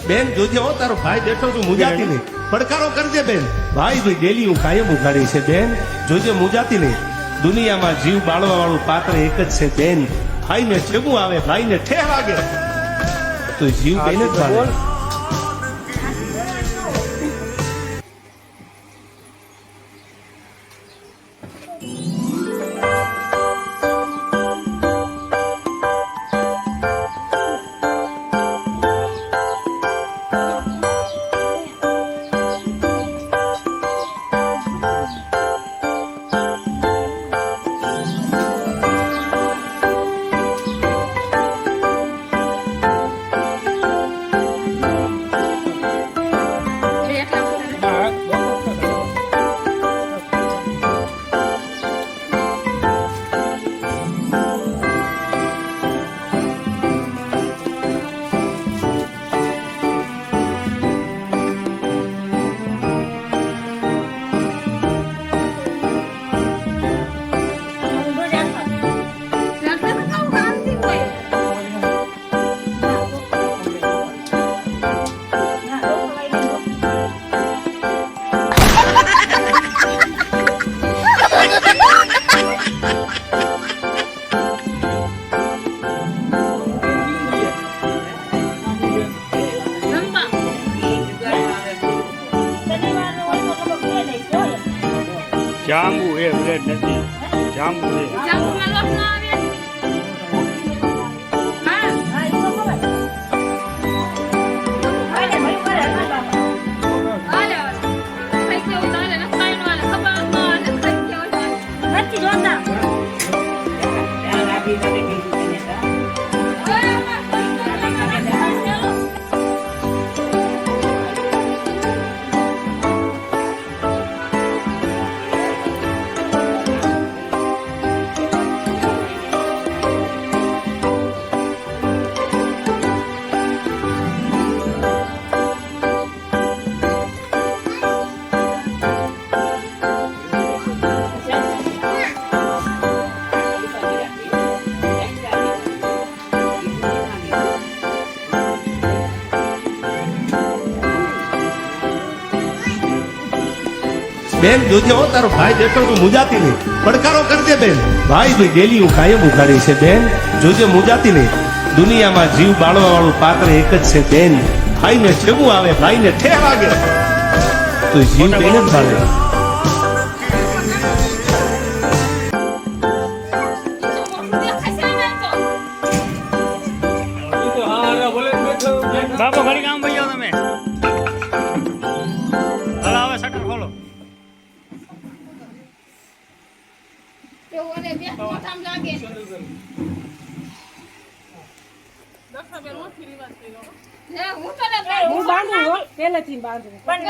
બેન જોજે હો તારો ભાઈ બેઠો તું મુજાતી નહીં પડકારો કરજે બેન ભાઈ ભાઈ ડેલી હું કાયમ ઉઘાડી છે બેન જોજે મુજાતી નહીં દુનિયામાં જીવ બાળવા વાળું પાત્ર એક જ છે બેન ભાઈને ચેવું આવે ભાઈને ઠેહ વાગે તો જીવ બેન જ બાળે જાંબુ એ બ્રેડ નથી જાંબુ એ જાંબુમાં લોટ ન આવે હા હા ઈ તો ખબર આને ભાઈ કરે આલે ખાઈ કેવું ચાલે ને ખાઈ નો આલે ખબર ન આલે ખાઈ કેવું ચાલે નથી જોતા ત્યાં રાખી દે કીધું તને બેન જોજે હો તારો ભાઈ બેઠો તું મુજાતી નહીં પડકારો કરજે બેન ભાઈ ભાઈ ડેલી હું કાયમ ઉઘાડી છે બેન જોજે મુજાતી નહીં દુનિયામાં જીવ બાળવા વાળું પાત્ર એક જ છે બેન ભાઈને ચેવું આવે ભાઈને ઠેહ વાગે તો જીવ બેન જ બાળે બાપુ ઘડી કામ ભાઈ જાઓ તમે હાલો હવે શટર ખોલો તો ઓને બે કોઠામ લાગે હું તો હું બાંધું હો પહેલેથી બાંધું પણ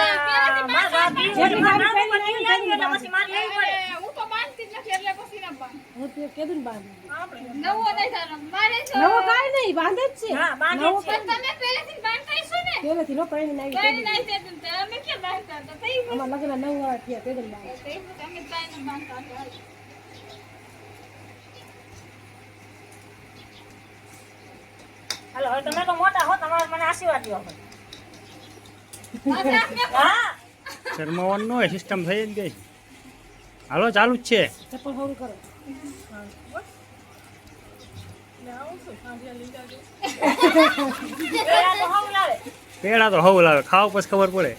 માર ભાભી જેટલી બાંધું પછી માર લેવી પડે હું તો બાંધતી જ નથી એટલે પછી ના બાંધ હું તે કેદું બાંધું નવો નહીં થાનો મારે જો નવો કાઈ નહીં બાંધે જ છે હા બાંધે નવો છે તમે પહેલેથી બાંધતા છો ને પહેલેથી નો પહેરીને આવી કઈ નહીં તે તમે કે બાંધતા તો થઈ ગયું અમાર લગ્ન નવું આવે ત્યાં કેદું બાંધે તમે કઈ ન બાંધતા હાલો હવે તમે તો મોટા હો તમારે મને આશીર્વાદ દો હા શર્માવાનું હોય સિસ્ટમ થઈ જ ગઈ હાલો ચાલુ જ છે ચપ્પલ હવરું કરો પેલા તો હવ લાવે પેડા તો હવ લાવે ખાવ પછી ખબર પડે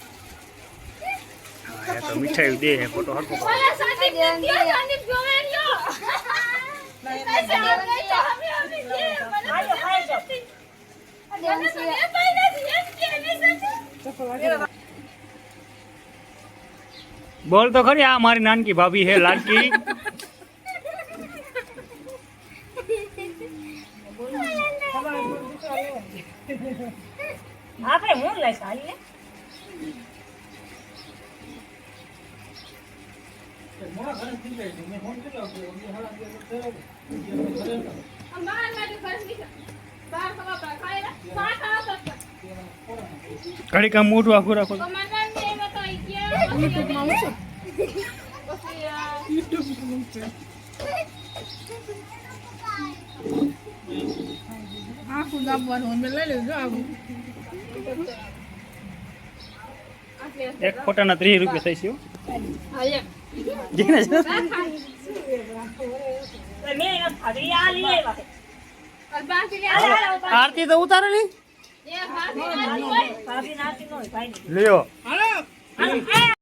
હા તો મીઠાઈ દે હે ફોટો હરકો ઓલા સાથી દિયો જાની ગોવે લ્યો પૈસા આવે તો અમે આયો ખાઈ જાઓ ચપ્પલ વાગે બોલ તો ખરી આ મારી નાનકી ભાભી હે લાડકી આપણે હું લઈશ હાલીએ ઘડી કામ મોઢું આખું રાખો આખું દાબવાનું મેં લઈ લેવું જો આખું એક ફોટાના 30 રૂપિયા થઈ છે હો. હાલે જીને છે. મેં એને ફાડી આ લઈ આવ્યા છે. બાકી લે આરતી તો ઉતારે ની એ ભાભી નાની હોય ભાભી નાતી ન હોય ભાઈ લ્યો હાલો હાલો